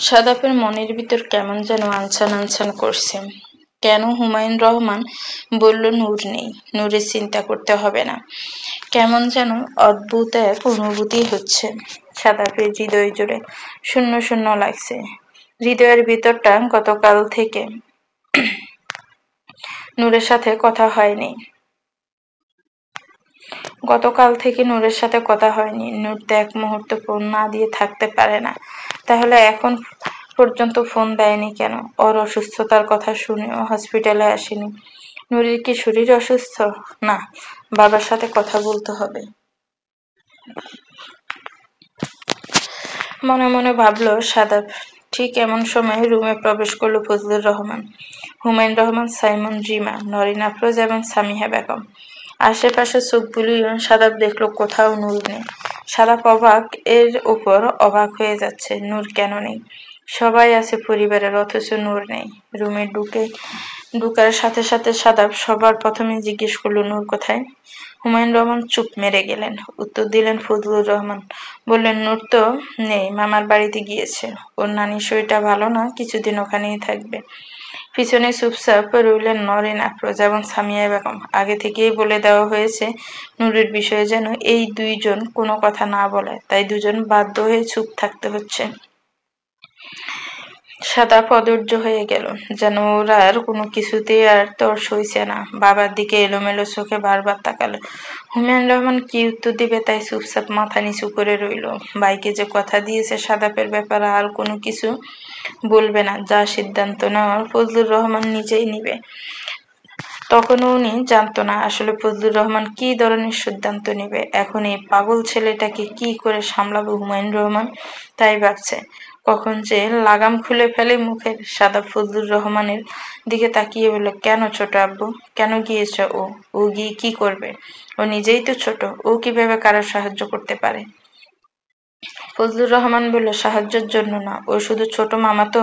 সাদাপের মনের ভিতর কেমন যেন আনছান আনছান করছে। কেন হুমায়ুন রহমান বলল নূর নেই, নূরের চিন্তা করতে হবে না। কেমন যেন অদ্ভুত এক অনুভূতি হচ্ছে সাদাপের হৃদয় জুড়ে, শূন্য শূন্য লাগছে। হৃদয়ের ভিতরটা গতকাল থেকে নূরের সাথে কথা হয়নি। গতকাল থেকে নূরের সাথে কথা হয়নি। নূর তো এক মুহূর্ত ফোন না দিয়ে থাকতে পারে না। তাহলে এখন পর্যন্ত ফোন দেয়নি কেন? ওর অসুস্থতার কথা শুনেও হসপিটালে আসেনি। নূরের কি শরীর অসুস্থ? না, বাবার সাথে কথা বলতে হবে। মনে মনে ভাবলো সাদাব। ঠিক এমন সময় রুমে প্রবেশ করলো ফজলুর রহমান, হুমায়ুন রহমান, সাইমন, রিমা, নরিন আফরোজ এবং সামিহা বেগম। আশেপাশে চোখ বুলিয়ে সাদাব দেখলো কোথাও নূর নেই। সাদাব এর উপর অবাক হয়ে যাচ্ছে। নূর কেন নেই? সবাই আছে পরিবারের, অথচ নূর নেই। রুমে ঢুকার সাথে সাথে সাদাব সবার প্রথমে জিজ্ঞেস করলো নূর কোথায়? হুমায়ুন রহমান চুপ মেরে গেলেন। উত্তর দিলেন ফজলুর রহমান। বললেন নূর তো নেই, মামার বাড়িতে গিয়েছে। ওর নানির শরীরটা ভালো না, কিছুদিন ওখানেই থাকবে। পিছনে চুপচাপ রইলেন নরিন আফরোজ এবং সামিয়া বেগম। আগে থেকেই বলে দেওয়া হয়েছে নূরের বিষয়ে যেন এই দুইজন কোনো কথা না বলে, তাই দুজন বাধ্য হয়ে চুপ থাকতে হচ্ছে। সাদা অধৈর্য হয়ে গেল, যেন ওরা আর কোনো কিছুতেই আর তর সইছে না। বাবার দিকে এলোমেলো চোখে বারবার তাকালো। হুমায়ুন রহমান কি উত্তর দিবে তাই চুপচাপ মাথা নিচু করে রইল। ভাইকে যে কথা দিয়েছে সাদাপের ব্যাপারে আর কোনো কিছু বলবে না, যা সিদ্ধান্ত নেওয়ার ফজলুর রহমান নিজেই নিবে। তখনও উনি জানতো না আসলে ফজলুর রহমান কি ধরনের সিদ্ধান্ত নেবে। এখন এই পাগল ছেলেটাকে কি করে সামলাবে হুমায়ুন রহমান, তাই ভাবছে। কখন যে লাগাম খুলে ফেলে মুখের। সাদা ফজলুর রহমানের দিকে তাকিয়ে বলল, কেন ছোট আব্বু? কেন গিয়েছে ও? ও গিয়ে কি করবে? ও নিজেই তো ছোট, ও কিভাবে কারো সাহায্য করতে পারে? ফজলুর রহমান বলল, সাহায্যের জন্য না, ও শুধু ছোট মামাতো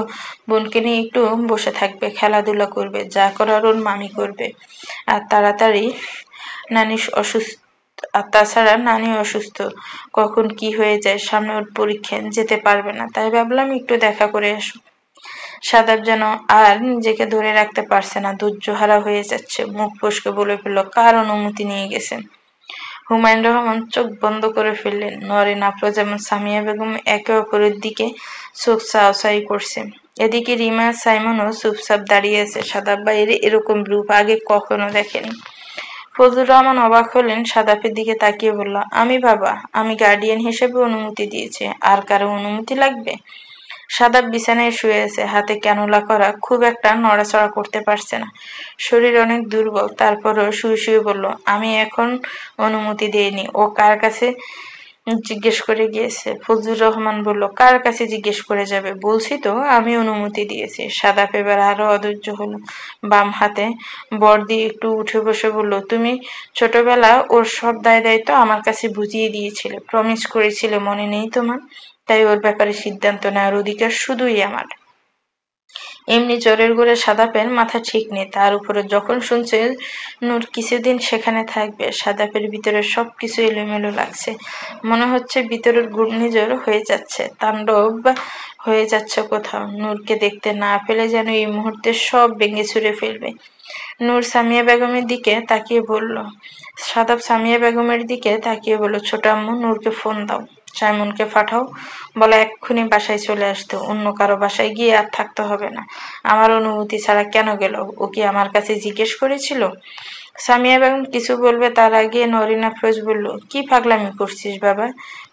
বোনকে নিয়ে একটু বসে থাকবে, খেলাধুলা করবে, যা করার ওর মামি করবে। আর তাড়াতাড়ি নানি অসুস্থ আর তাছাড়া নানি অসুস্থ, কখন কি হয়ে যায়, সামনে ওর পরীক্ষা, যেতে পারবে না, তাই ভাবলাম একটু দেখা করে আসো। সাদাব যেন আর নিজেকে ধরে রাখতে পারছে না, ধৈর্যহারা হয়ে যাচ্ছে। মুখ ফসকে বলে ফেলল, কার অনুমতি নিয়ে গেছেন? হুমায়ুন রহমান চোখ বন্ধ করে ফেললেন। নরেন আফরোজ এবং সামিয়া বেগম একে অপরের দিকে চোখ চাওয়াচাই করছে। এদিকে রিমা সাইমনও চুপচাপ দাঁড়িয়ে আছে। সাদাব ভাইয়ের এরকম রূপ আগে কখনো দেখেনি। ফজলুর রহমান অবাক হলেন, সাদাফের দিকে তাকিয়ে বলল, আমি বাবা, আমি গার্ডিয়ান হিসেবে অনুমতি দিয়েছি, আর কারো অনুমতি লাগবে? সাদাব বিছানায় শুয়ে আছে, হাতে ক্যানুলা করা, খুব একটা নড়াচড়া করতে পারছে না। শরীর অনেক দুর্বল, তারপরও শুয়ে শুয়ে বলল, আমি এখন অনুমতি দেইনি। ও কার কাছে জিজ্ঞেস করে গিয়েছে? ফজলুর রহমান বলল, কার কাছে জিজ্ঞেস করে যাবে? বলছি তো আমি অনুমতি দিয়েছি। সাদাপ এবার আরো অধৈর্য হলো। বাম হাতে বর দিয়ে একটু উঠে বসে বলল, তুমি ছোটবেলা ওর সব দায় দায়িত্ব আমার কাছে বুঝিয়ে দিয়েছিলে, প্রমিস করেছিলে, মনে নেই তোমার? তাই ওর ব্যাপারে সিদ্ধান্ত নেওয়ার অধিকার শুধুই আমার। এমনি জ্বরের ঘোরে সাদাপের মাথা ঠিক নেই, তার উপরে যখন শুনছে নূর কিছুদিন সেখানে থাকবে, সাদাপের ভিতরে সবকিছু এলোমেলো লাগছে। মনে হচ্ছে ভিতরের ঘূর্ণিঝড় হয়ে যাচ্ছে, তাণ্ডব হয়ে যাচ্ছে কোথাও। নূরকে দেখতে না পেলে যেন এই মুহূর্তে সব ভেঙে চুরে ফেলবে। নূর সামিয়া বেগমের দিকে তাকিয়ে বলল, সাদাব সামিয়া বেগমের দিকে তাকিয়ে বলল, ছোট আম্মু, নূরকে ফোন দাও, সাইমনকে পাঠাও, বলো এক্ষুনি বাসায় চলে আসতে, অন্য কারো বাসায় গিয়ে আর থাকতে হবে না। আমার অনুমতি ছাড়া কেন গেল? ও কি আমার কাছে জিজ্ঞেস করেছিল? সামিয়া বেগম কিছু বলবে তার আগে নরিন আফরোজ বলল, কি পাগলামি করছিস বাবা?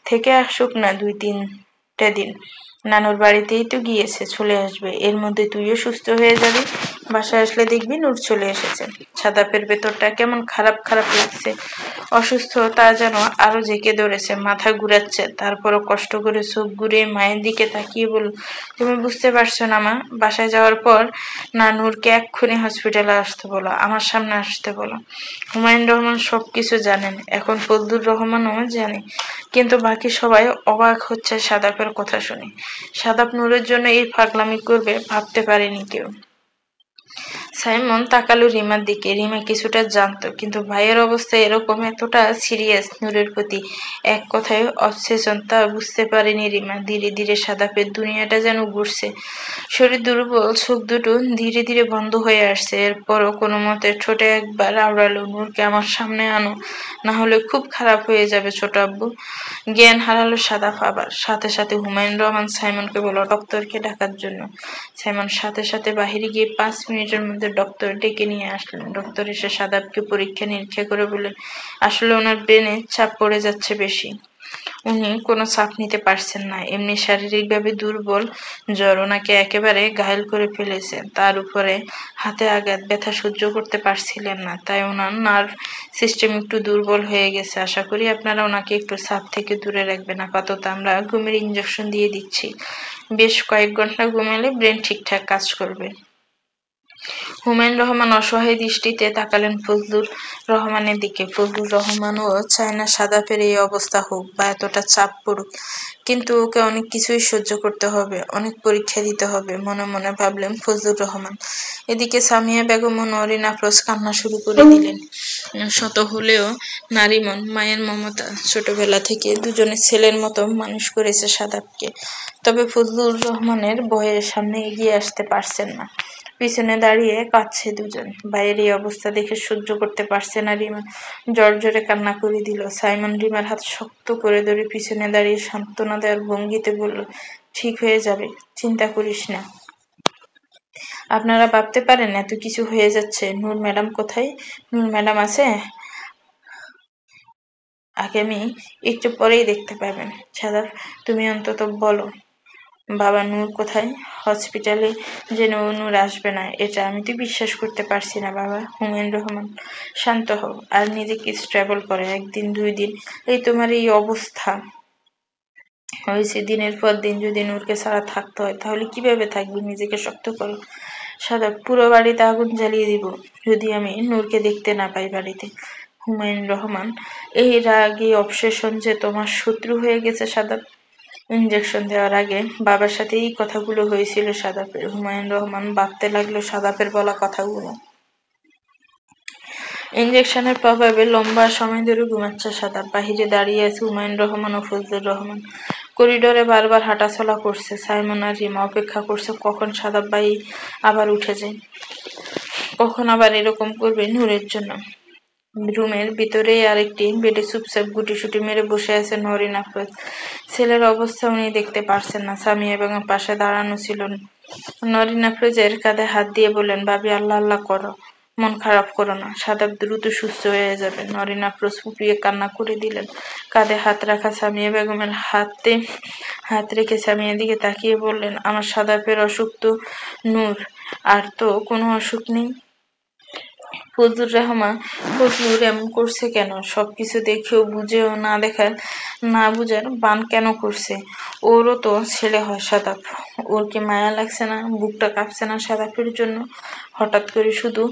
থেকে আসুক না 2-3টে দিন, নানুর বাড়িতেই তো গিয়েছে, চলে আসবে, এর মধ্যে তুইও সুস্থ হয়ে যাবি। বাসায় আসলে দেখবি নূর চলে এসেছে। সাদাপের ভেতরটা কেমন খারাপ খারাপ লাগছে। অসুস্থতা যেন আরো জেঁকে ধরেছে, মাথা ঘুরাচ্ছে। তারপরও কষ্ট করে চোখ ঘুরিয়ে মায়ের দিকে তাকিয়ে বলল, তুমি বুঝতে পারছো না মা? বাসায় যাওয়ার পর না নূরকে এক্ষুনি হসপিটালে আসতে বলো, আমার সামনে আসতে বলো। হুমায়ুন রহমান সবকিছু জানেন, এখন ফজলুর রহমানও জানে, কিন্তু বাকি সবাই অবাক হচ্ছে সাদাপের কথা শুনে। সাদাপ নূরের জন্য এই পাগলামি করবে ভাবতে পারেনি কেউ। সাইমন তাকালো রিমার দিকে। রিমা কিছুটা জানতো, কিন্তু ভাইয়ের অবস্থা এরকম এতটা সিরিয়াস নূরের প্রতি, এক কথায় অবসেশন, তা বুঝতে পারেনি রিমা। ধীরে ধীরে সাদাপের দুনিয়াটা যেন ঘুরছে। শরীর দুর্বল, চোখ দুটো ধীরে ধীরে বন্ধ হয়ে আসছে। এরপরও কোনো মতে ঠোঁটে একবার আওড়ালো, নূরকে আমার সামনে আনো, না হলে খুব খারাপ হয়ে যাবে ছোট আব্বু। জ্ঞান হারালো সাদাপ আবার। সাথে সাথে হুমায়ুন রহমান সাইমনকে বলল ডক্টরকে ডাকার জন্য। সাইমন সাথে সাথে বাহিরে গিয়ে 5 মিনিটের মধ্যে ডক্টর ডেকে নিয়ে আসলেন। ডক্টর এসে সাদাবকে পরীক্ষা নিরীক্ষা করে বললেন, আসলে ওনার ব্রেনে চাপ পড়ে যাচ্ছে বেশি। উনি কোনো চাপ নিতে পারছেন না। এমনি শারীরিকভাবে দুর্বল, জ্বর ওনাকে একেবারে ঘায়েল করে ফেলেছে। তার উপরে হাতে আঘাত, ব্যথা সহ্য করতে পারছিলেন না, তাই ওনার নার্ভ সিস্টেম একটু দুর্বল হয়ে গেছে। আশা করি আপনারা ওনাকে একটু চাপ থেকে দূরে রাখবেন। আপাতত আমরা ঘুমের ইঞ্জেকশন দিয়ে দিচ্ছি। বেশ কয়েক ঘন্টা ঘুমালে ব্রেন ঠিকঠাক কাজ করবে। হুমায়ুন রহমান অসহায় দৃষ্টিতে তাকালেন ফজলুর রহমানের দিকে। ফজলুর রহমানও চায় না সাদাপের এই অবস্থা হোক বা এতটা চাপ পড়ুক, কিন্তু ওকে অনেক কিছুই সহ্য করতে হবে, অনেক পরীক্ষা দিতে হবে, মনে মনে ভাবলেন ফজলুর রহমান। এদিকে সামিয়া বেগম ও নরিন আফরোজ কান্না শুরু করে দিলেন। শত হলেও নারী মন, মায়ের মমতা, ছোটবেলা থেকে দুজনে ছেলের মতো মানুষ করেছে সাদাবকে। তবে ফজলুর রহমানের ভয়ের সামনে এগিয়ে আসতে পারছেন না। পিছনে দাঁড়িয়ে কাঁদছে দুজন। ভাইয়ের এই অবস্থা দেখে সহ্য করতে পারছে না রিমা, জোরে কান্না করে দিল। সাইমন রিমার হাত শক্ত করে ধরে পিছনে দাঁড়িয়ে সান্ত্বনা দেওয়ার ভঙ্গিতে বলল, ঠিক হয়ে যাবে, চিন্তা করিস না। আপনারা ভাবতে পারেন এত কিছু হয়ে যাচ্ছে, নূর ম্যাডাম কোথায়? নূর ম্যাডাম আছে? আগামী একটু পরেই দেখতে পাবেন। সাদাব, তুমি অন্তত বলো বাবা নূর কোথায়? হসপিটালে যে নূর আসবে না, এটা আমি তো বিশ্বাস করতে পারছি না বাবা। হুমায়ুন রহমান, শান্ত হও আর নিজেকে স্টেবল করো। একদিন 2 দিন এই তোমার এই অবস্থা হয়েছে, দিনের পর দিন যদি নূরকে ছাড়া থাকতে হয় তাহলে কিভাবে থাকবে? নিজেকে শক্ত করো। সাদাব, পুরো বাড়িতে আগুন জ্বালিয়ে দিব যদি আমি নূরকে দেখতে না পাই বাড়িতে। হুমায়ুন রহমান, এই রাগী অবসেশন যে তোমার শত্রু হয়ে গেছে সাদাব। ইঞ্জেকশন দেওয়ার আগে বাবার সাথে এই কথাগুলো হয়েছিল সাদাপের। হুমায়ুন রহমান ভাবতে লাগলো সাদাপের বলা কথাগুলো। ইঞ্জেকশনের প্রভাবে লম্বা সময় ধরে ঘুমাচ্ছে সাদাব। বাহিরে দাঁড়িয়ে আছে হুমায়ুন রহমান ও ফজলুর রহমান। করিডোরে বারবার হাঁটাচলা করছে। সাইমন আর রিমা অপেক্ষা করছে কখন সাদাব ভাই আবার উঠে যায়, কখন আবার এরকম করবে নূরের জন্য। রুমের ভিতরেই আরেকটি বেডে চুপচাপ গুটিসুটি মেরে বসে আছে নরিন আফরোজ। ছেলের অবস্থা উনি দেখতে পারছেন না। সামিয়া বেগম পাশে দাঁড়ানো ছিল। নরিন আফরোজের কাঁধে হাত দিয়ে বললেন, ভাবি আল্লাহ আল্লাহ করো, মন খারাপ করো না, সাদাব দ্রুত সুস্থ হয়ে যাবে। নরিন আফরোজ ফুপিয়ে কান্না করে দিলেন। কাঁধে হাত রাখা সামিয়া বেগমের হাতে হাত রেখে সামিয়ার দিকে তাকিয়ে বললেন, আমার সাদাপের অসুখ তো নূর, আর তো কোনো অসুখ নেই। ফজলুর এমন করছে কেন? সবকিছু দেখেও বুঝেও না বুঝার ভান কেন করছে? ওরও তো ছেলে হয় সাদাপ। ওর কি মায়া লাগছে না? বুকটা কাঁপছে না সাদাপের জন্য? হঠাৎ করে শুধু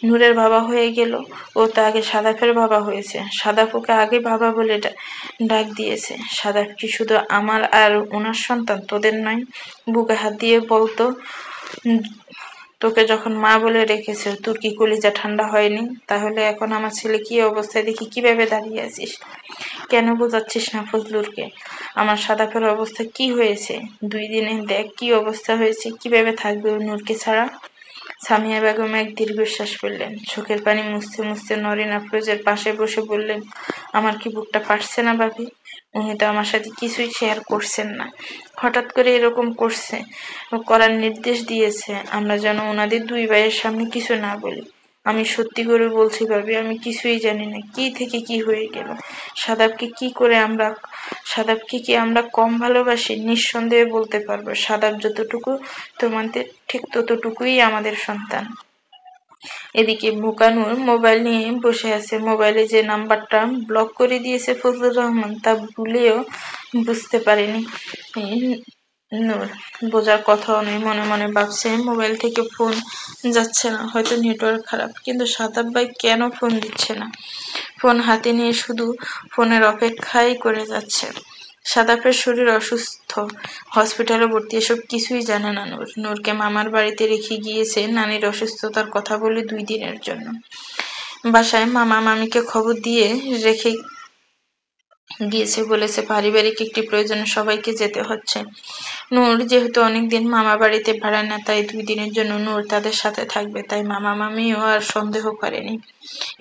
নূরের বাবা হয়ে গেল। ও তো আগে সাদাপের বাবা হয়েছে। সাদাপ ওকে আগে বাবা বলে ডাক দিয়েছে। সাদাপ কি শুধু আমার আর ওনার সন্তান, তোদের নয়? বুকে হাত দিয়ে বলতো, তোকে যখন মা বলে রেখেছে তোর কি কলিজা ঠান্ডা হয়নি? তাহলে এখন আমার ছেলে কি অবস্থায় দেখি কিভাবে দাঁড়িয়ে আছিস? কেন বোঝাচ্ছিস না ফজলুরকে আমার সাদাপের অবস্থা কি হয়েছে? 2 দিনে দেখ কি অবস্থা হয়েছে, কিভাবে থাকবে ও নূরকে ছাড়া? সামিয়া বেগম এক দীর্ঘশ্বাস ফেললেন। চোখের পানি মুছতে মুছতে নরিন আফরোজের পাশে বসে বললেন, আমার কি বুকটা ফাটছে না ভাবি? উনি তো আমার সাথে কিছুই শেয়ার করছেন না, হঠাৎ করে এরকম করার নির্দেশ দিয়েছে আমরা যেন ওনাদের 2 ভাইয়ের সামনে কিছু না বলি। আমি সত্যি করে বলছি ভাবি, আমি কিছুই জানি না কি থেকে কি হয়ে গেল। সাদাবকে কি আমরা কম ভালোবাসি? নিঃসন্দেহে বলতে পারবো সাদাব যতটুকু তোমাদের ঠিক ততটুকুই আমাদের সন্তান। এদিকে বুকানুর মোবাইল নিয়ে বসে আছে। মোবাইলে যে নাম্বারটা ব্লক করে দিয়েছে ফজলুর রহমান তা ভুলেও বুঝতে পারেনি নূর। বোঝার কথাও নেই, মনে মনে ভাবছে মোবাইল থেকে ফোন যাচ্ছে না, হয়তো নেটওয়ার্ক খারাপ। কিন্তু সাদাব ভাই কেন ফোন দিচ্ছে না? ফোন হাতে নিয়ে শুধু ফোনের অপেক্ষাই করে যাচ্ছে। সাদাফের শরীর অসুস্থ, হসপিটালে ভর্তি, এসব কিছুই জানে না নূর। নূরকে মামার বাড়িতে রেখে গিয়েছে নানির অসুস্থতার কথা বলে 2 দিনের জন্য। বাসায় মামা মামিকে খবর দিয়ে রেখে গিয়েছে, বলেছে পারিবারিক একটি প্রয়োজনে সবাইকে যেতে হচ্ছে। নূর যেহেতু অনেকদিন মামা বাড়িতে ভাড়া না, তাই 2 দিনের জন্য নূর তাদের সাথে থাকবে, তাই মামা মামিও আর সন্দেহ করেনি।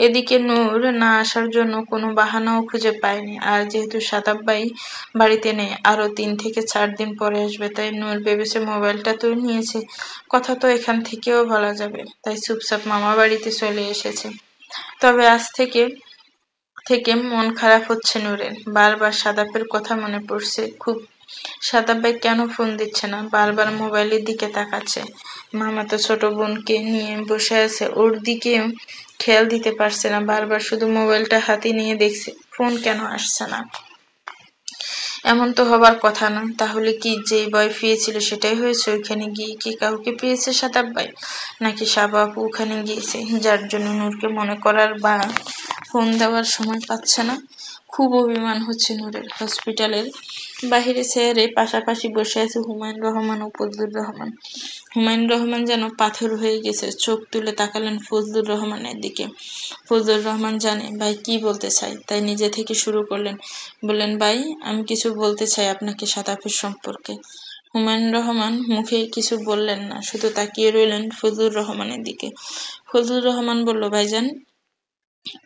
এদিকে নূর না আসার জন্য কোনো বাহানাও খুঁজে পায়নি, আর যেহেতু সাদাব ভাই বাড়িতে নেই, আরো 3 থেকে 4 দিন পরে আসবে, তাই নূর ভেবেছে মোবাইলটা তো নিয়েছে, কথা তো এখান থেকেও বলা যাবে, তাই চুপচাপ মামা বাড়িতে চলে এসেছে। তবে আজ থেকে মন খারাপ হচ্ছে নূরের, বারবার সাদাপের কথা মনে পড়ছে খুব। সাদাব ভাই কেন ফোন দিচ্ছে না, বারবার মোবাইলের দিকে তাকাচ্ছে। মামাতো ছোট বোনকে নিয়ে বসে আছে, ওর দিকেও খেয়াল দিতে পারছে না, বারবার শুধু মোবাইলটা হাতে নিয়ে দেখছে ফোন কেন আসছে না। এমন তো হবার কথা না, তাহলে কি যেই ভয় পেয়েছিল সেটাই হয়েছে? ওইখানে গিয়ে কি কাউকে পেয়েছে সাদাব ভাই, নাকি সাবা আপু ওখানে গিয়েছে, যার জন্য নূরকে মনে করার বা ফোন দেওয়ার সময় পাচ্ছে না? খুব অভিমান হচ্ছে নূরের। হসপিটালের বাহিরে চেয়ারে পাশাপাশি বসে আছে হুমায়ুন রহমান ও ফজলুর রহমান। হুমায়ুন রহমান যেন পাথর হয়ে গেছে, চোখ তুলে তাকালেন ফজলুর রহমানের দিকে। ফজলুর রহমান জানে ভাই কি বলতে চায়, তাই নিজে থেকে শুরু করলেন। বললেন, ভাই আমি কিছু বলতে চাই আপনাকে সাদাফের সম্পর্কে। হুমায়ুন রহমান মুখে কিছু বললেন না, শুধু তাকিয়ে রইলেন ফজলুর রহমানের দিকে। ফজলুর রহমান বলল, ভাইজান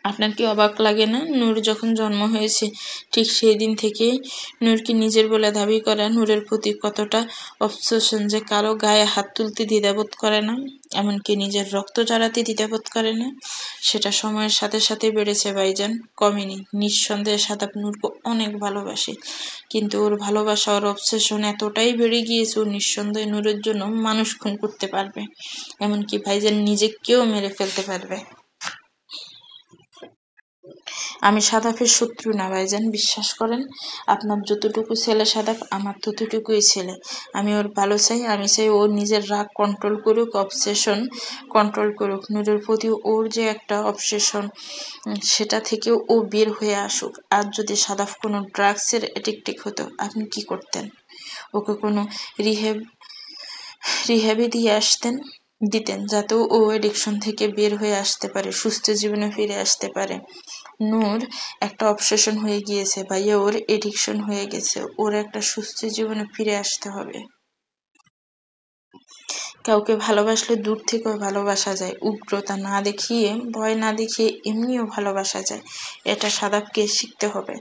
আপনার কি অবাক লাগে না, নূর যখন জন্ম হয়েছে ঠিক সেই দিন থেকেই নূরকে নিজের বলে দাবি করা নূরের প্রতি কতটা অবসেশন যে কারো গায়ে হাত তুলতে দ্বিধাবোধ করে না, এমনকি নিজের রক্ত ঝরাতে দ্বিধাবোধ করে না। সেটা সময়ের সাথে সাথে বেড়েছে ভাইজান, কমেনি। নিঃসন্দেহে সাদাব নূরকে অনেক ভালোবাসে, কিন্তু ওর ভালোবাসা ওর অবসেশন এতটাই বেড়ে গিয়েছে ও নিঃসন্দেহে নূরের জন্য মানুষ খুন করতে পারবে, এমনকি ভাইজান নিজেকেও মেরে ফেলতে পারবে। আমি সাদাফের শত্রু না ভাইজান, বিশ্বাস করেন। আপনার যতটুকু ছেলে সাদাফ, আমার ততটুকুই ছেলে। আমি ওর ভালো চাই, আমি চাই ও নিজের রাগ কন্ট্রোল করুক, অবসেশন কন্ট্রোল করুক। নূরের প্রতি ওর যে একটা অবসেশন, সেটা থেকেও ও বের হয়ে আসুক। আর যদি সাদাফ কোনো ড্রাগসের অ্যাডিক্টেড হতো, আপনি কি করতেন? ওকে কোনো রিহ্যাবে দিয়ে দিতেন, যাতে ও এডিকশন থেকে বের হয়ে আসতে পারে, সুস্থ জীবনে ফিরে আসতে পারে। নূর একটা অবসেশন হয়ে গিয়েছে ভাইয়া, ওর এডিকশন হয়ে গেছে, ওর একটা সুস্থ জীবনে ফিরে আসতে হবে। কাউকে ভালোবাসলে দূর থেকেও ভালোবাসা যায়, উগ্রতা না দেখিয়ে, ভয় না দেখিয়ে এমনিও ভালোবাসা যায়। এটা সাদাবকে শিখতে হবে।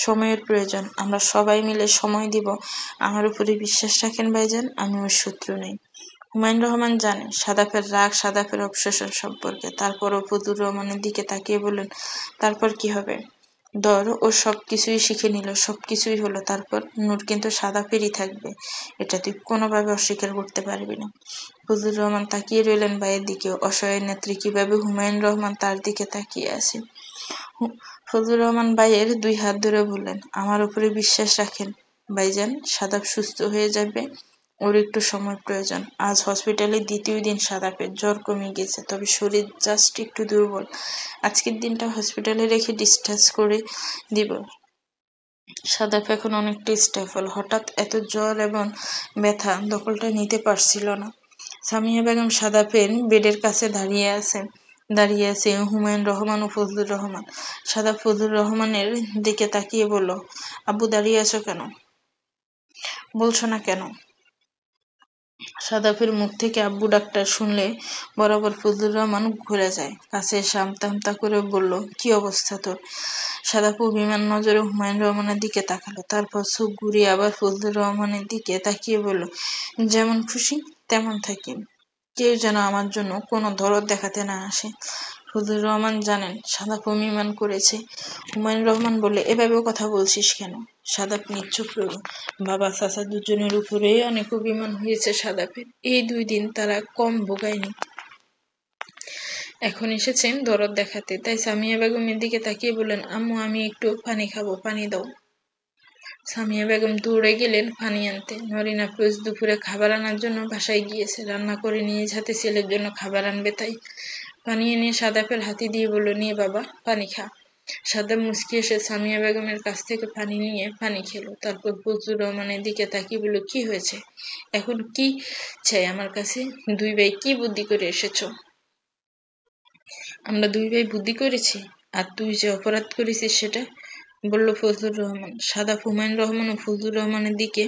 সময়ের প্রয়োজন, আমরা সবাই মিলে সময় দিব। আমার উপরে বিশ্বাস রাখেন ভাইজান, আমি ওর শত্রু নেই। হুমায়ুন রহমান জানে সাদাফের রাগ, সাদাফের অবসেশন সম্পর্কে। তারপরও ফজলুর রহমানের দিকে তাকিয়ে বললেন, তারপর কি হবে? ধর ও সবকিছুই শিখে নিল, সবকিছুই হলো, তারপর নূর কিন্তু সাদাফেরই থাকবে, এটা তুই কোনোভাবে অস্বীকার করতে পারবি না। ফজলুর রহমান তাকিয়ে রইলেন ভাইয়ের দিকে, অসহায় নেত্রী কিভাবে হুমায়ুন রহমান তার দিকে তাকিয়ে আছে। ফজলুর রহমান ভাইয়ের 2 হাত ধরে বললেন, আমার উপরে বিশ্বাস রাখেন ভাইজান, সাদাব সুস্থ হয়ে যাবে, ওর একটু সময় প্রয়োজন। আজ হসপিটালে 2য় দিন, সাদাপের জ্বর কমে গেছে, তবে শরীর জাস্ট একটু দুর্বল। আজকের দিনটা হসপিটালে রেখে ডিসচার্জ করে দিব। সাদাপ এখন অনেকটা স্টেবল, হঠাৎ এত জ্বর এবং ব্যথা দখলটা নিতে পারছিল না। সামিয়া বেগম সাদাপের বেডের কাছে দাঁড়িয়ে আছে হুমায়ুন রহমান ও ফজলুর রহমান। সাদাপ ফজলুর রহমানের দিকে তাকিয়ে বলল, আব্বু দাঁড়িয়ে আছো কেন? বলছো না কেন? সাদাফের মুখ থেকে আব্বু ডাকটা শুনলে বরাবর ফজলুর রহমান ঘুরে যায়, কাছে এসে আমতা আমতা করে বলল, কি অবস্থা তোর? সাদাফ অভিমান নজরে হুমায়ুন রহমানের দিকে তাকালো, তারপর চোখ ঘুরিয়ে আবার ফজলুর রহমানের দিকে তাকিয়ে বলল, যেমন খুশি তেমন থাকি, কেউ যেন আমার জন্য কোনো দরদ দেখাতে না আসে। ফজলুর রহমান জানেন সাদাফ অভিমান করেছে। হুমায়ুন রহমান বললে, এভাবেও কথা বলছিস কেন? সাদাফ নিশ্চুপ রইল। বাবা চাচা দুজনের উপরেই অনেক অভিমান হয়েছে সাদাফের, এই 2 দিন তারা কম ভোগায়নি। এখন এসেছেন দরদ দেখাতে, তাই সামিয়া বেগমের দিকে তাকিয়ে বললেন, আম্মু আমি একটু পানি খাবো, পানি দাও। সামিয়া বেগম দৌড়ে গেলেন পানি আনতে। নরিন আফরোজ দুপুরে খাবার আনার জন্য বাসায় গিয়েছে, রান্না করে নিজ হাতে ছেলের জন্য খাবার আনবে, তাই পানি এনে সাদাফের হাতে দিয়ে বলল, নিয়ে বাবা পানি খা। সাদাব মুচকি এসে সামিয়া বেগমের কাছ থেকে পানি নিয়ে পানি খেলো। তারপর ফজলুর রহমানের দিকে তাকিয়ে বলল, কি হয়েছে? এখন কি চাই আমার কাছে? দুই ভাই কি বুদ্ধি করে এসেছ? আমরা দুই ভাই বুদ্ধি করেছি, আর তুই যে অপরাধ করেছিস সেটা, বলল ফজলুর রহমান। সাদাব হুমায়ুন রহমান ও ফজলুর রহমানের দিকে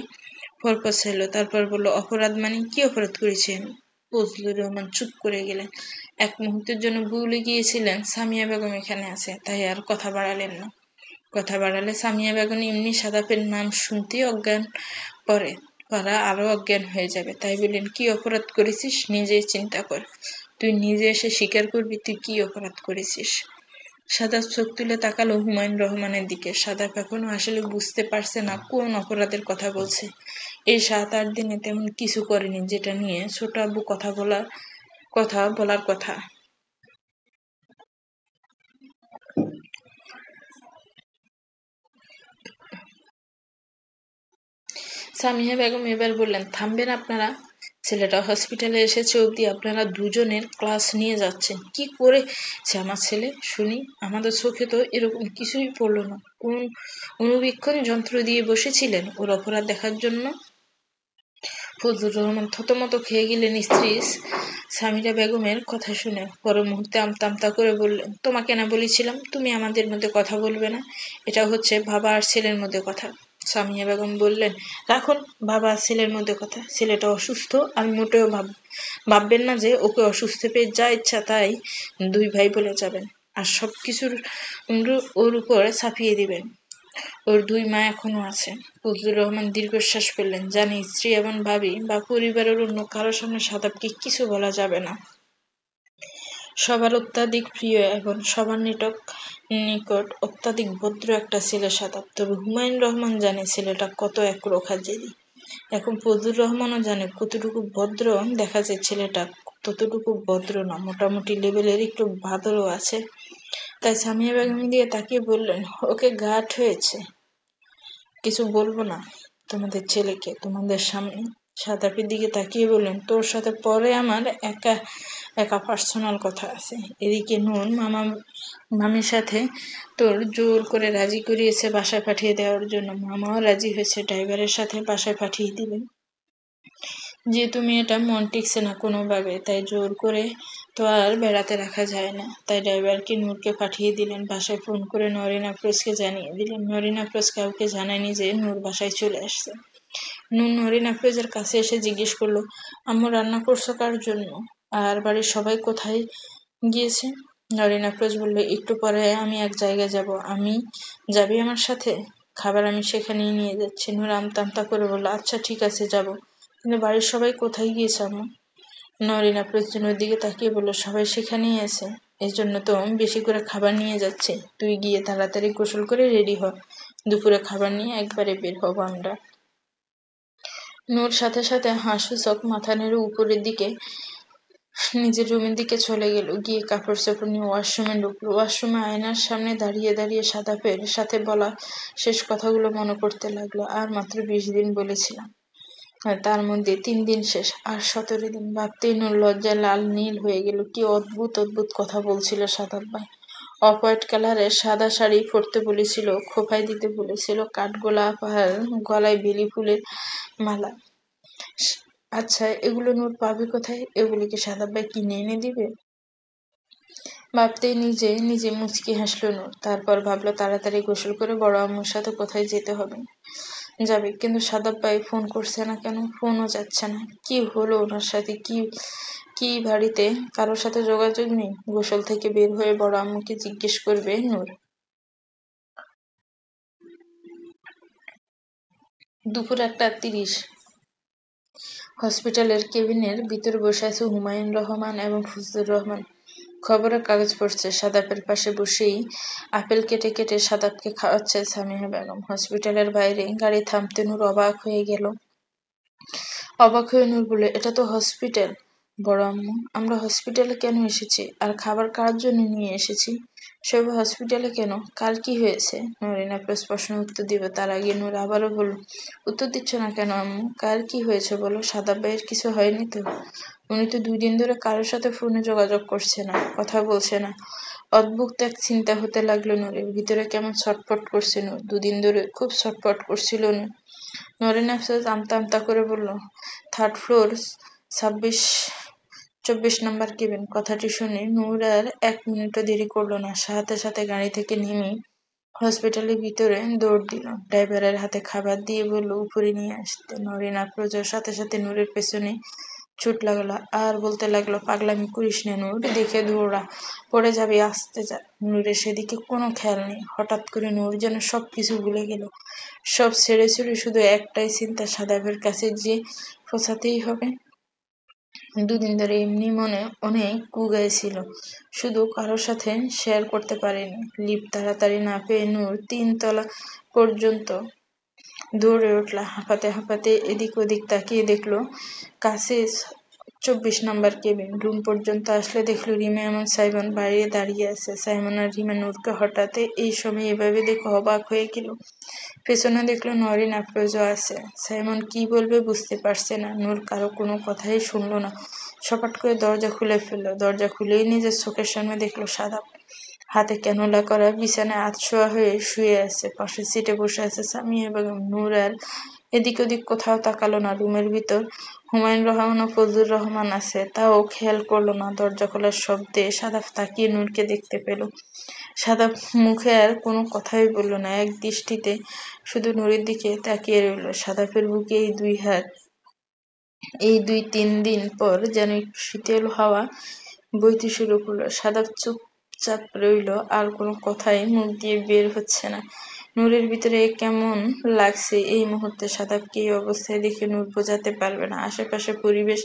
ফরফর চাইল, তারপর বলল, অপরাধ মানে কি অপরাধ করেছি আমি? ফজলুর রহমান চুপ করে গেলেন। এক মুহূর্তের জন্য ভুলে গিয়েছিলেন সামিয়া বেগম এখানে আছে, তাই আর কথা বাড়ালেন না। কথা বাড়ালে সামিয়া বেগম এমনি সাদাপের নাম শুনতেই অজ্ঞান পড়ে পারা আরো অজ্ঞান হয়ে যাবে, তাই বললেন, কি অপরাধ করেছিস নিজেই চিন্তা কর। তুই নিজে এসে স্বীকার করবি তুই কি অপরাধ করেছিস। সাদাব চোখ তুলে তাকালো হুমায়ুন রহমানের দিকে। সাদাব এখনো আসলে বুঝতে পারছে না কোন অপরাধের কথা বলছে। এই 7-8 দিনে তেমন কিছু করেনি যেটা নিয়ে ছোট আব্বু কথা বলার কথা। সামিয়া বেগম এবার বললেন, থামবেন আপনারা? ছেলেটা হসপিটালে এসেছে অবধি আপনারা দুজনের ক্লাস নিয়ে যাচ্ছেন। কি করেছে আমার ছেলে শুনি? আমাদের চোখে তো এরকম কিছুই পড়লো না। কোন অনুবীক্ষণ যন্ত্র দিয়ে বসেছিলেন ওর অপরাধ দেখার জন্য? ফজলুর রহমান থতমত খেয়ে গেলেন স্ত্রী সামিরা বেগমের কথা শুনে। পর মুহূর্তে আমতা আমতা করে বললেন, তোমাকে না বলেছিলাম তুমি আমাদের মধ্যে কথা বলবে না? এটা হচ্ছে বাবা আর ছেলের মধ্যে কথা। সামিয়া বেগম বললেন, রাখুন বাবা আর ছেলের মধ্যে কথা। ছেলেটা অসুস্থ, আমি মোটেও ভাববেন না যে ওকে অসুস্থ পেয়ে যা ইচ্ছা তাই দুই ভাই বলে যাবেন আর সবকিছুর ওর উপর চাপিয়ে দিবেন। ওর দুই মা এখনো আছে। ফজলুর রহমান দীর্ঘশ্বাস ফেললেন, জানি স্ত্রী এবং ভাবি বা পরিবারের অন্য কারোর সামনে সাদাবকে কিছু বলা যাবে না। সবার অত্যাধিক প্রিয় এবং সবার নিকট অত্যাধিক ভদ্র একটা ছেলে সাদাব। তবে হুমায়ুন রহমান জানে ছেলেটা কত একরোখা জেদি। এখন ফজলুর রহমানও জানে কতটুকু ভদ্র দেখা যায় ছেলেটা ততটুকু ভদ্র না, মোটামুটি লেভেলের একটু ভাদরও আছে। তাই সামিয়া বেগম দিয়ে তাকিয়ে বললেন, ওকে ঘাট হয়েছে, কিছু বলবো না তোমাদের ছেলেকে তোমাদের সামনে। সাদাপের দিকে তাকিয়ে বললেন, তোর সাথে পরে আমার একা একা পার্সোনাল কথা আছে। এদিকে নুন মামির সাথে তোর জোর করে রাজি করিয়েছে বাসায় পাঠিয়ে দেওয়ার জন্য। মামাও রাজি হয়েছে ড্রাইভারের সাথে বাসায় পাঠিয়ে দিবেন। যেহেতু মেয়েটা মন টিকছে না কোনোভাবে, তাই জোর করে তো আর বেড়াতে রাখা যায় না। তাই ড্রাইভারকে নূরকে পাঠিয়ে দিলেন। বাসায় ফোন করে নরিন আফরোজকে জানিয়ে দিলেন। নরিন আফরোজ কাউকে জানায়নি যে নূর বাসায় চলে আসছে। নূর নরিন আফরোজের কাছে এসে জিজ্ঞেস করলো, আম্মু রান্না করছো কার জন্য? আর বাড়ির সবাই কোথায় গিয়েছে? নরিন আফরোজ বলল, একটু পরে আমি এক জায়গায় যাব, আমি যাবি আমার সাথে? খাবার আমি সেখানেই নিয়ে যাচ্ছি। নূর আমতা আমতা করে বলল, আচ্ছা ঠিক আছে যাব, কিন্তু বাড়ির সবাই কোথায় গিয়েছে আম্মু? নরিন আফরোজ নূরের দিকে তাকিয়ে বলল, সবাই সেখানেই আছে, এই জন্য তো আমি বেশি করে খাবার নিয়ে যাচ্ছি। তুই গিয়ে তাড়াতাড়ি গোসল করে রেডি হ, দুপুরে খাবার নিয়ে একবারে বের হব আমরা। নূর সাথে সাথে হাসূচক মাথা নেড়ে উপরের দিকে নিজের রুমের দিকে চলে গেল। গিয়ে কাপড় চোপড় নিয়ে ওয়াশরুমে ঢুকলো। ওয়াশরুমে আয়নার সামনে দাঁড়িয়ে দাঁড়িয়ে সাদাপের সাথে বলা শেষ কথাগুলো মনে করতে লাগলো। আর মাত্র 20 দিন বলেছিলাম, আর তার মধ্যে 3 দিন শেষ, আর 17 দিন। ভাবতেই নূর লজ্জায় লাল নীল হয়ে গেল। কি অদ্ভুত অদ্ভুত কথা বলছিল সাদাব ভাই। অফ হোয়াইট কালারের সাদা শাড়ি পরতে বলেছিল, খোঁপায় দিতে বলেছিল কাঠগোলাপ আর গলায় বেলি ফুলের মালা। আচ্ছা এগুলো নূর পাবে কোথায়? এগুলি কি সাদাব ভাই কিনে এনে দিবে? ভাবতেই নিজে নিজে মুচকি হাসলো নূর। তারপর ভাবলো তাড়াতাড়ি গোসল করে বড় আম্মুর সাথে কোথায় যেতে হবে। যাবে, কিন্তু সাদাব ভাই ফোন করছে না কেন? ফোনও যাচ্ছে না। কি হলো ওনার সাথে? কি বাড়িতে কারোর সাথে যোগাযোগ নেই? গোসল থেকে বের হয়ে বড় আম্মুকে জিজ্ঞেস করবে নূর। দুপুর 1:30। হসপিটালের কেবিনের ভিতর বসে আছে হুমায়ুন রহমান এবং ফজলুর রহমান। খবরের কাগজ পড়ছে। সাদাপের পাশে বসেই আপেল কেটে কেটে সাদাবকে খাওয়াচ্ছে সামিয়া বেগম। হসপিটালের বাইরে গাড়ি থামতে নূর অবাক হয়ে গেল। অবাক হয়ে নূর বলল, এটা তো হসপিটাল। বড় আম্মু, আমরা হসপিটালে কেন এসেছি? আর খাবার কার জন্য নিয়ে এসেছি? সবাই হসপিটালে কেন? কার কি হয়েছে? নরিন আফরোজ প্রশ্নের উত্তর দিবে তার আগে নূর আবারও বলল, উত্তর দিচ্ছ না কেন আম্মু? কার কি হয়েছে বলো? সাদাব ভাইয়ের কিছু হয়নি তো? উনি তো 2 দিন ধরে কারোর সাথে ফোনে যোগাযোগ করছে না, কথা বলছে না। অদ্ভুত এক চিন্তা হতে লাগলো নূরের ভিতরে, কেমন ছটফট করছে নূর। দুদিন ধরে খুব ছটফট করছিল নূর। নরেন আফসোস আমতা আমতা করে বলল, 3rd ফ্লোর 24 নম্বর কেবিন। কথাটি শুনে নূর আর 1 মিনিটও দেরি করল না, সাথে সাথে গাড়ি থেকে নেমে হসপিটালের ভিতরে দৌড় দিল। ড্রাইভারের হাতে খাবার দিয়ে বলল উপরে নিয়ে আসতে। নরেন আফরোজার সাথে সাথে নূরের পেছনে ছুট লাগলো আর বলতে লাগলো, পাগলামি করিস না নূর, দেখে দৌড়া, পড়ে যাবি, আসতে যা। নূরের সেদিকে কোনো খেয়াল নেই। হঠাৎ করে নূর যেন সবকিছু ভুলে গেল। সব ছেড়ে ছুড়ে শুধু একটাই চিন্তা, সাদাবের কাছে যে পৌঁছাতেই হবে। দুদিন ধরে এমনি মনে অনেক কুগায় ছিল, শুধু কারোর সাথে শেয়ার করতে পারেনি। লিফট তাড়াতাড়ি না পেয়ে নূর 3 তলা পর্যন্ত দৌড়ে উঠল। হাঁপাতে হাঁপাতে এদিক ওদিক তাকিয়ে দেখলো কাছে 24 নম্বর কেবিন। রুম পর্যন্ত আসলে দেখলো রিমা এবং সাইমন বাইরে দাঁড়িয়ে আছে। সাইমন আর রিমা নূরকে হঠাৎ এই সময় এভাবে দেখে অবাক হয়ে গেল। পেছনে দেখলো নরিন আফরোজও আছে। সাইমন কি বলবে বুঝতে পারছে না। নূর কারো কোনো কথাই শুনলো না, সপাট করে দরজা খুলে ফেললো। দরজা খুলেই নিজের চোখের সামনে দেখলো সাদাব হাতে ক্যানোলা করা বিছানায় আধশোয়া হয়ে শুয়ে আছে। পাশের সিটে বসে আছে সামিয়া বেগম। নূর আর এদিক ওদিক কোথাও তাকালো না। রুমের ভিতর হুমায়ুন রহমান ও ফজলুর রহমান আছে, তাও খেয়াল করলো না। দরজা খোলার শব্দে সাদাব তাকিয়ে নূরকে দেখতে পেল। সাদাব মুখে আর কোনো কথাই বলল না, এক দৃষ্টিতে শুধু নূরের দিকে তাকিয়ে রইল। সাদাবের বুকে এই 2-3 দিন পর যেন একটু শীতল হাওয়া বইতে শুরু করলো। সাদাব চুপচাপ রইল, আর কোনো কথাই মুখ দিয়ে বের হচ্ছে না। নূরের ভিতরে কেমন লাগছে এই মুহূর্তে সাদাবকে এই অবস্থায় দেখে নূর বোঝাতে পারবে না। আশেপাশে পরিবেশ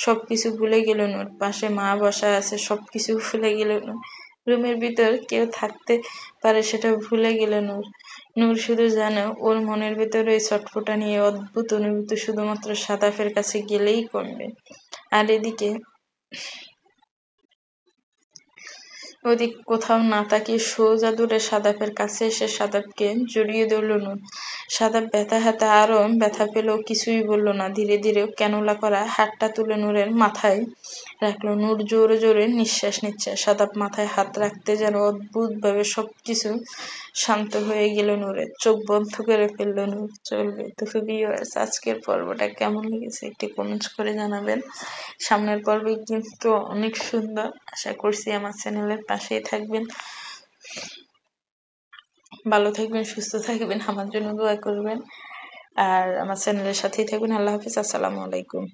সবকিছু ভুলে গেল নূর। পাশে মা বসা আছে, সবকিছু ভুলে গেল নূর। রুমের ভিতর কেউ থাকতে পারে সেটা ভুলে গেল নূর। নূর শুধু জানে ওর মনের ভেতর এই ছটফটানি, এই অদ্ভুত অনুভূতি শুধুমাত্র সাদাফের কাছে গেলেই কমবে। আর এদিকে ওদিক কোথাও না তাকিয়ে সোজা দূরে সাদাফের কাছে এসে সাদাবকে জড়িয়ে ধরল নূর। সাদাব ব্যথা হাতে আরো ব্যথা পেল, কিছুই বলল না। ধীরে ধীরে ক্যানোলা করা হাতটা তুলে নূরের মাথায় রাখলো। নূর জোরে জোরে নিঃশ্বাস নিচ্ছে। সাদাব মাথায় হাত রাখতে যেন অদ্ভুতভাবে সবকিছু শান্ত হয়ে গেল নূরের। চোখ বন্ধ করে ফেলল নূর। চলবে তো ভিউয়ার্স, আজকের পর্বটা কেমন লেগেছে একটি কমেন্টস করে জানাবেন। সামনের পর্বে কিন্তু অনেক সুন্দর। আশা করছি আমার চ্যানেলের পাশেই থাকবেন। ভালো থাকবেন, সুস্থ থাকবেন, আমার জন্য দোয়া করবেন। আর আমার চ্যানেলের সাথেই থাকবেন। আল্লাহ হাফিজ। আসসালামু আলাইকুম।